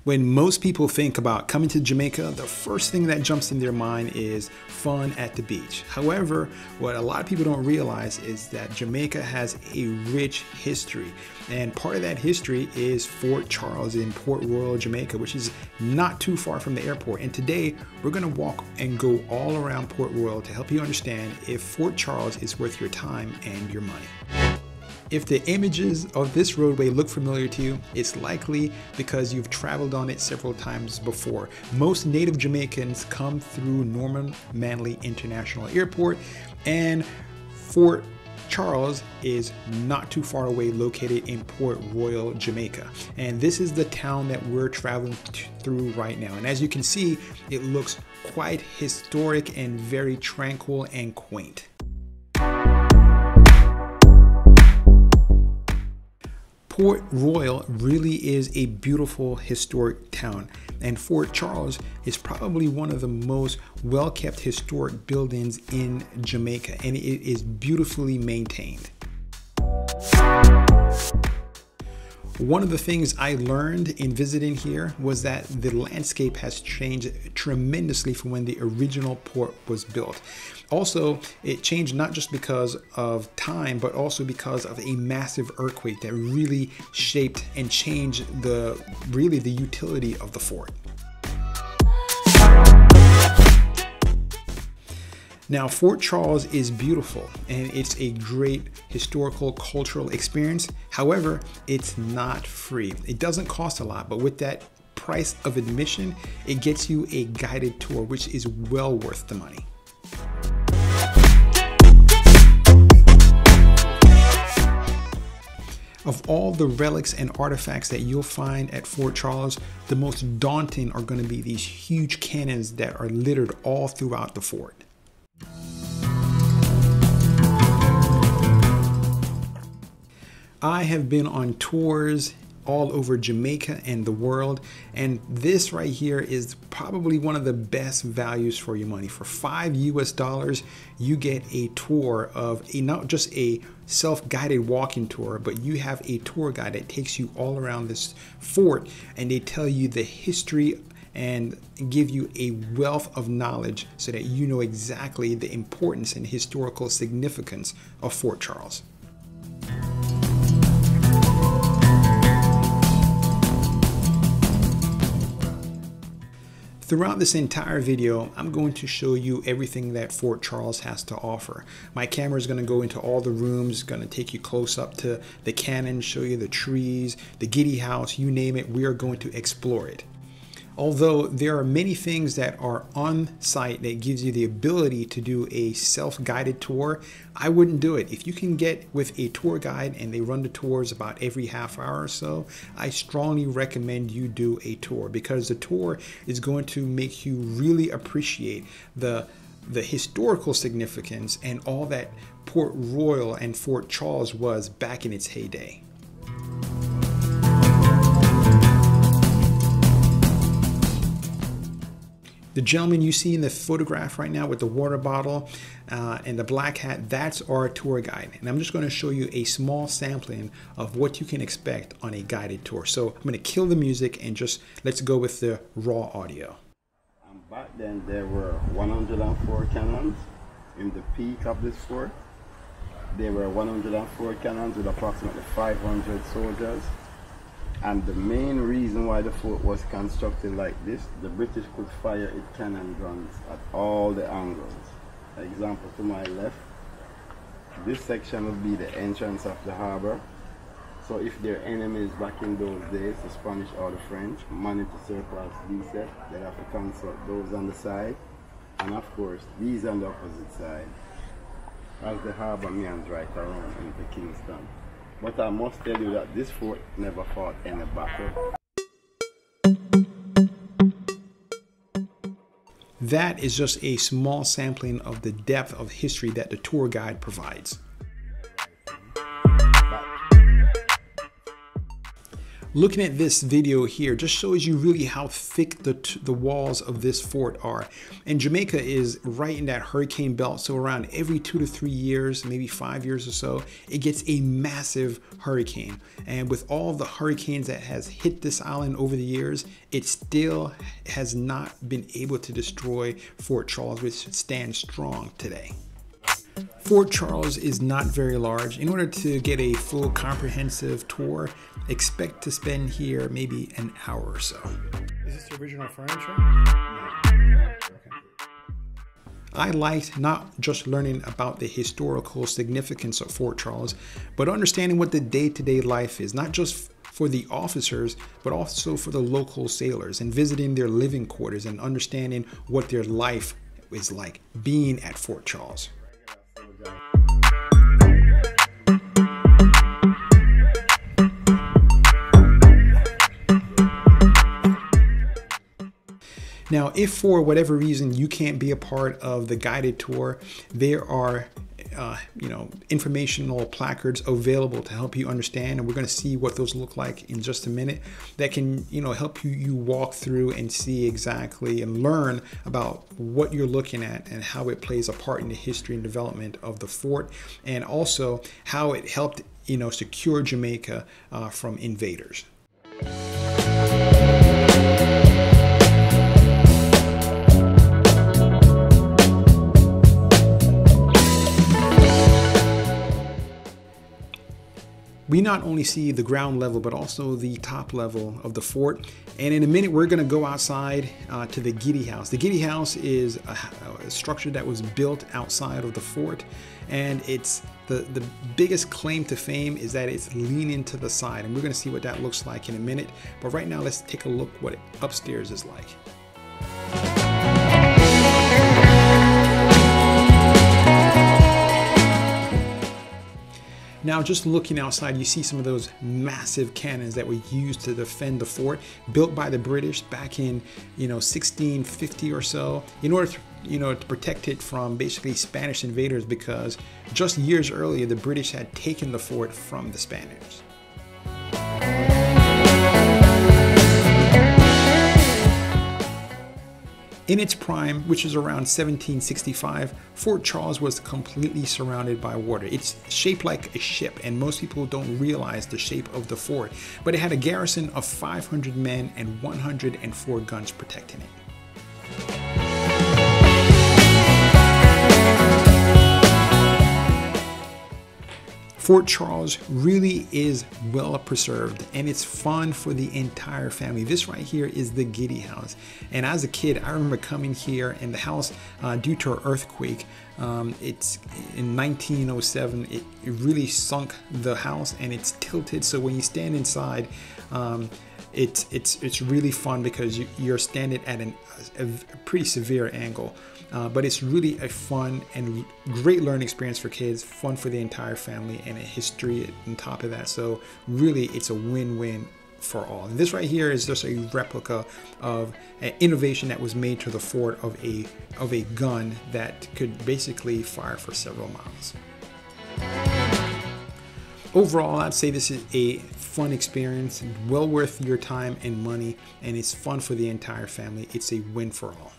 When most people think about coming to Jamaica, the first thing that jumps in their mind is fun at the beach. However, what a lot of people don't realize is that Jamaica has a rich history. And part of that history is Fort Charles in Port Royal, Jamaica, which is not too far from the airport. And today we're going to walk and go all around Port Royal to help you understand if Fort Charles is worth your time and your money. If the images of this roadway look familiar to you, it's likely because you've traveled on it several times before. Most native Jamaicans come through Norman Manley International Airport, and Fort Charles is not too far away, located in Port Royal, Jamaica. And this is the town that we're traveling through right now. And as you can see, it looks quite historic and very tranquil and quaint. Port Royal really is a beautiful historic town, and Fort Charles is probably one of the most well-kept historic buildings in Jamaica, and it is beautifully maintained. One of the things I learned in visiting here was that the landscape has changed tremendously from when the original port was built. Also, it changed not just because of time, but also because of a massive earthquake that really shaped and changed the utility of the fort. Now, Fort Charles is beautiful and it's a great historical cultural experience. However, it's not free. It doesn't cost a lot, but with that price of admission, it gets you a guided tour, which is well worth the money. Of all the relics and artifacts that you'll find at Fort Charles, the most daunting are going to be these huge cannons that are littered all throughout the fort. I have been on tours all over Jamaica and the world, and this right here is probably one of the best values for your money. For $5 US, you get a tour of not just a self-guided walking tour, but you have a tour guide that takes you all around this fort, and they tell you the history and give you a wealth of knowledge so that you know exactly the importance and historical significance of Fort Charles. Throughout this entire video, I'm going to show you everything that Fort Charles has to offer. My camera is going to go into all the rooms, going to take you close up to the cannon, show you the trees, the Giddy house, you name it, we are going to explore it. Although there are many things that are on site that gives you the ability to do a self-guided tour, I wouldn't do it. If you can get with a tour guide and they run the tours about every half hour or so, I strongly recommend you do a tour, because the tour is going to make you really appreciate the historical significance and all that Port Royal and Fort Charles was back in its heyday. The gentleman you see in the photograph right now with the water bottle and the black hat, that's our tour guide. And I'm just going to show you a small sampling of what you can expect on a guided tour. So I'm going to kill the music and just let's go with the raw audio. Back then there were 104 cannons in the peak of this fort. There were 104 cannons with approximately 500 soldiers. And the main reason why the fort was constructed like this, the British could fire its cannon guns at all the angles. Example to my left, this section would be the entrance of the harbor. So if their enemies back in those days, the Spanish or the French, managed to surpass these sets, they have to consult those on the side. And of course, these on the opposite side, as the harbor meanders right around into Kingston. But I must tell you that this fort never fought any battle. That is just a small sampling of the depth of history that the tour guide provides. Looking at this video here just shows you really how thick the walls of this fort are. And Jamaica is right in that hurricane belt, so around every 2 to 3 years, maybe 5 years or so, it gets a massive hurricane. And with all the hurricanes that has hit this island over the years, it still has not been able to destroy Fort Charles, which stands strong today. Fort Charles is not very large. In order to get a full comprehensive tour, expect to spend here maybe an hour or so. Is this the original furniture? Okay. I liked not just learning about the historical significance of Fort Charles, but understanding what the day-to-day life is, not just for the officers, but also for the local sailors, and visiting their living quarters and understanding what their life is like being at Fort Charles. Now, if for whatever reason you can't be a part of the guided tour, there are informational placards available to help you understand, and we're going to see what those look like in just a minute, that can help you walk through and see exactly and learn about what you're looking at and how it plays a part in the history and development of the fort, and also how it helped secure Jamaica from invaders. We not only see the ground level, but also the top level of the fort. And in a minute, we're gonna go outside to the Giddy house. The Giddy house is a structure that was built outside of the fort. And it's the biggest claim to fame is that it's leaning to the side. And we're gonna see what that looks like in a minute. But right now, let's take a look what upstairs is like. Now, just looking outside, you see some of those massive cannons that were used to defend the fort, built by the British back in 1650 or so, in order to protect it from basically Spanish invaders, because just years earlier the British had taken the fort from the Spaniards. In its prime, which is around 1765, Fort Charles was completely surrounded by water. It's shaped like a ship, and most people don't realize the shape of the fort, but it had a garrison of 500 men and 104 guns protecting it. Fort Charles really is well preserved, and it's fun for the entire family. This right here is the Giddy house, and as a kid I remember coming here, and the house, due to an earthquake, it's in 1907, it really sunk the house, and it's tilted, so when you stand inside, it's really fun because you're standing at a pretty severe angle. But it's really a fun and great learning experience for kids, fun for the entire family, and a history on top of that. So really, it's a win-win for all. And this right here is just a replica of an innovation that was made to the fort of a gun that could basically fire for several miles. Overall, I'd say this is a fun experience, well worth your time and money, and it's fun for the entire family. It's a win for all.